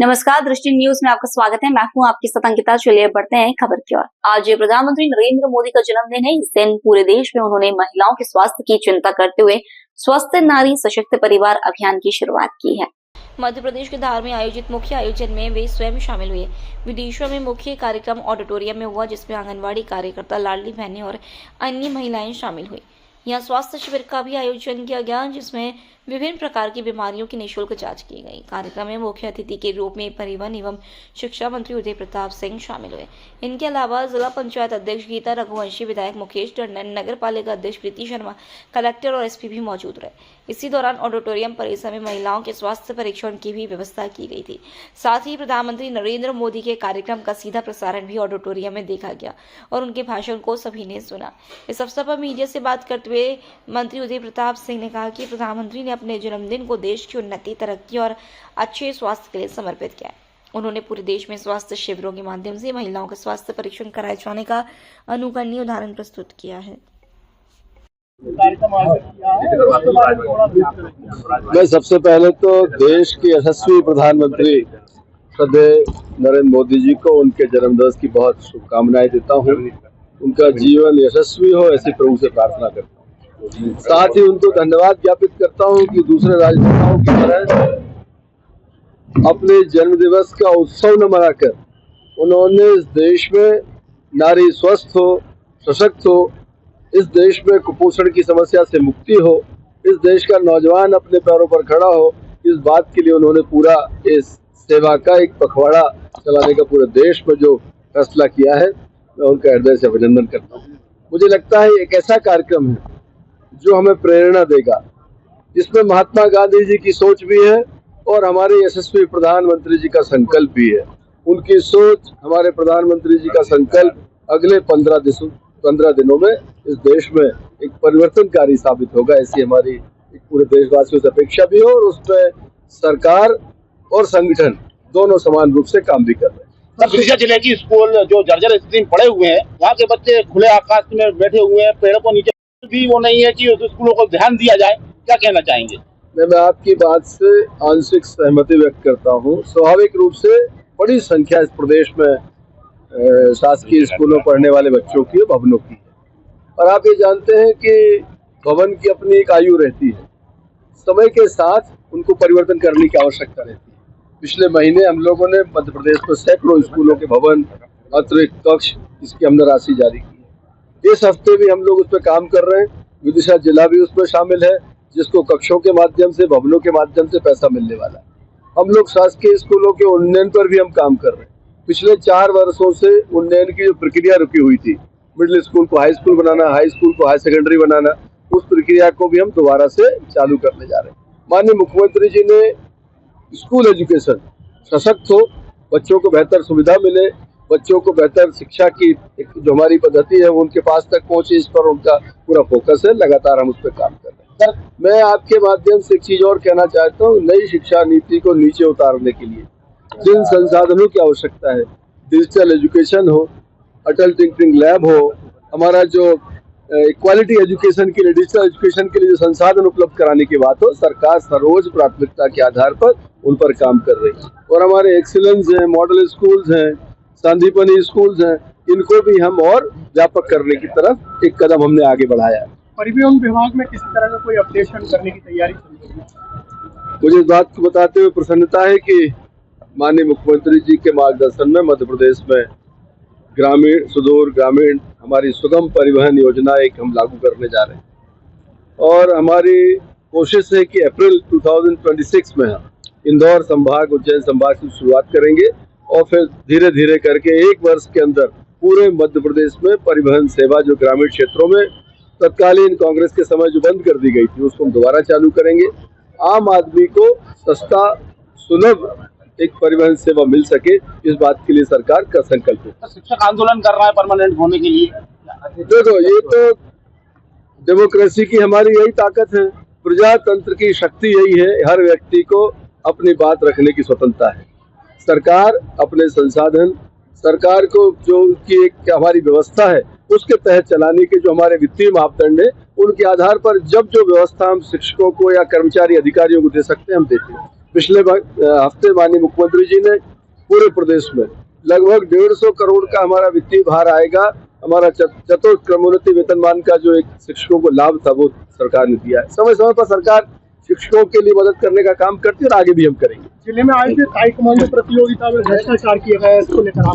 नमस्कार, दृष्टि न्यूज में आपका स्वागत है। मैं हूं आपकी साथ अंकिता। चलिए बढ़ते हैं खबर की ओर। आज प्रधानमंत्री नरेंद्र मोदी का जन्मदिन है। इस दिन पूरे देश में उन्होंने महिलाओं के स्वास्थ्य की चिंता करते हुए स्वस्थ नारी सशक्त परिवार अभियान की शुरुआत की है। मध्य प्रदेश के धार में आयोजित मुख्य आयोजन में वे स्वयं शामिल हुए। विदेशों में मुख्य कार्यक्रम ऑडिटोरियम में हुआ, जिसमें आंगनबाड़ी कार्यकर्ता, लाडली बहनें और अन्य महिलाएं शामिल हुई। यहाँ स्वास्थ्य शिविर का भी आयोजन किया गया, जिसमें विभिन्न प्रकार की बीमारियों की निःशुल्क जांच की गई। कार्यक्रम में मुख्य अतिथि के रूप में परिवहन एवं शिक्षा मंत्री उदय प्रताप सिंह शामिल हुए। इनके अलावा जिला पंचायत अध्यक्ष गीता रघुवंशी, विधायक मुकेश टंडन, नगर पालिका अध्यक्ष प्रीति शर्मा, कलेक्टर और एसपी भी मौजूद रहे। इसी दौरान ऑडिटोरियम परिसर में महिलाओं के स्वास्थ्य परीक्षण की भी व्यवस्था की गई थी। साथ ही प्रधानमंत्री नरेंद्र मोदी के कार्यक्रम का सीधा प्रसारण भी ऑडिटोरियम में देखा गया और उनके भाषण को सभी ने सुना। इस अवसर पर मीडिया से बात करते हुए मंत्री उदय प्रताप सिंह ने कहा कि प्रधानमंत्री ने अपने जन्मदिन को देश की उन्नति, तरक्की और अच्छे स्वास्थ्य के लिए समर्पित किया है। उन्होंने पूरे देश में स्वास्थ्य शिविरों के माध्यम से महिलाओं का स्वास्थ्य परीक्षण कराए जाने का अनुकरणीय उदाहरण प्रस्तुत किया है। मैं सबसे पहले तो देश के यशस्वी प्रधानमंत्री श्रद्धेय नरेंद्र मोदी जी को उनके जन्मदिवस की बहुत शुभकामनाएं देता हूं। उनका जीवन यशस्वी हो, ऐसी प्रभु से प्रार्थना करता हूं। साथ ही उनको धन्यवाद ज्ञापित करता हूं कि दूसरे राजनेताओं की तरह अपने जन्मदिवस का उत्सव न मनाकर उन्होंने इस देश में नारी स्वस्थ हो, सशक्त हो, इस देश में कुपोषण की समस्या से मुक्ति हो, इस देश का नौजवान अपने पैरों पर खड़ा हो, इस बात के लिए उन्होंने पूरा इस सेवा का एक पखवाड़ा चलाने का पूरे देश में जो फैसला किया है, मैं उनका हृदय से अभिनंदन करता हूँ। मुझे लगता है एक ऐसा कार्यक्रम है जो हमें प्रेरणा देगा, जिसमें महात्मा गांधी जी की सोच भी है और हमारे यशस्वी प्रधानमंत्री जी का संकल्प भी है। उनकी सोच, हमारे प्रधानमंत्री जी का संकल्प अगले 15 दिनों में इस देश में एक परिवर्तनकारी साबित होगा, ऐसी हमारी पूरे देशवासियों से अपेक्षा भी हो और उसमें सरकार और संगठन दोनों समान रूप से काम भी कर रहे हैं। विदिशा जिले की स्कूल जो जर्जर स्थिति में पड़े हुए हैं, वहाँ के बच्चे खुले आकाश में बैठे हुए हैं, पेड़ों को नीचे भी वो नहीं है कि उस स्कूलों को ध्यान दिया जाए। क्या कहना चाहेंगे? मैं आपकी बात से आंशिक सहमति व्यक्त करता हूँ। स्वाभाविक रूप से बड़ी संख्या इस प्रदेश में शासकीय स्कूलों में पढ़ने वाले बच्चों की, भवनों की, और आप ये जानते हैं कि भवन की अपनी एक आयु रहती है। समय के साथ उनको परिवर्तन करने की आवश्यकता रहती है। पिछले महीने हम लोगों ने मध्य प्रदेश में सैकड़ों स्कूलों के भवन, अतिरिक्त कक्ष, इसकी हमने राशि जारी की है। इस हफ्ते भी हम लोग उस पर काम कर रहे हैं। विदिशा जिला भी उसमें शामिल है, जिसको कक्षों के माध्यम से, भवनों के माध्यम से पैसा मिलने वाला है। हम लोग शासकीय स्कूलों के उन्नयन पर भी हम काम कर रहे हैं। पिछले 4 वर्षों से उन्नयन की जो प्रक्रिया रुकी हुई थी, मिडिल स्कूल को हाई स्कूल बनाना, हाई स्कूल को हाई सेकेंडरी बनाना, उस प्रक्रिया को भी हम दोबारा से चालू करने जा रहे हैं। माननीय मुख्यमंत्री जी ने स्कूल एजुकेशन सशक्त हो, बच्चों को बेहतर सुविधा मिले, बच्चों को बेहतर शिक्षा की एक जो हमारी पद्धति है वो उनके पास तक पहुंचे, इस पर उनका पूरा फोकस है। लगातार हम उस पर काम कर रहे हैं। मैं आपके माध्यम से एक चीज और कहना चाहता हूँ। नई शिक्षा नीति को नीचे उतारने के लिए जिन संसाधनों की आवश्यकता है, डिजिटल एजुकेशन हो, अटल टिंकरिंग लैब हो, हमारा जो क्वालिटी एजुकेशन के लिए, डिजिटल एजुकेशन के लिए जो संसाधन उपलब्ध कराने की बात हो, सरकार सर्वोच्च प्राथमिकता के आधार पर उन पर काम कर रही है। और हमारे एक्सीलेंस हैं, मॉडल स्कूल्स हैं, संदीपनी स्कूल्स हैं, इनको भी हम और व्यापक करने की तरफ एक कदम हमने आगे बढ़ाया है। परिवहन विभाग में किसी तरह का कोई अपडेशन करने की तैयारी चल रही है? मुझे इस बात को बताते हुए प्रसन्नता है कि माननीय मुख्यमंत्री जी के मार्गदर्शन में मध्य प्रदेश में ग्रामीण, सुदूर ग्रामीण हमारी सुगम परिवहन योजना एक हम लागू करने जा रहे हैं। और हमारी कोशिश है कि अप्रैल 2026 में हम इंदौर संभाग, उज्जैन संभाग से शुरुआत करेंगे और फिर धीरे धीरे करके 1 वर्ष के अंदर पूरे मध्य प्रदेश में परिवहन सेवा जो ग्रामीण क्षेत्रों में तत्कालीन कांग्रेस के समय जो बंद कर दी गई थी, उसको हम दोबारा चालू करेंगे। आम आदमी को सस्ता, सुलभ एक परिवहन सेवा मिल सके, इस बात के लिए सरकार का संकल्प है। शिक्षक आंदोलन कर रहा है परमानेंट होने के लिए। देखो, ये तो डेमोक्रेसी की हमारी यही ताकत है, प्रजातंत्र की शक्ति यही है। हर व्यक्ति को अपनी बात रखने की स्वतंत्रता है। सरकार अपने संसाधन, सरकार को जो की एक हमारी व्यवस्था है उसके तहत चलाने के जो हमारे वित्तीय मापदंड है, उनके आधार पर जब जो व्यवस्था हम शिक्षकों को या कर्मचारी अधिकारियों को दे सकते हैं, हम देते हैं। पिछले हफ्ते माननीय मुख्यमंत्री जी ने पूरे प्रदेश में लगभग 150 करोड़ का हमारा वित्तीय भार आएगा। हमारा चतुर्थ क्रमोन्नति वेतनमान का जो एक शिक्षकों को लाभ था वो सरकार ने दिया है। समय समय पर सरकार शिक्षकों के लिए मदद करने का काम करती है और आगे भी हम करेंगे। जिले में आयोजित ताइक्वांडो प्रतियोगिता में भ्रष्टाचार किया गया है, इसको लेकर आप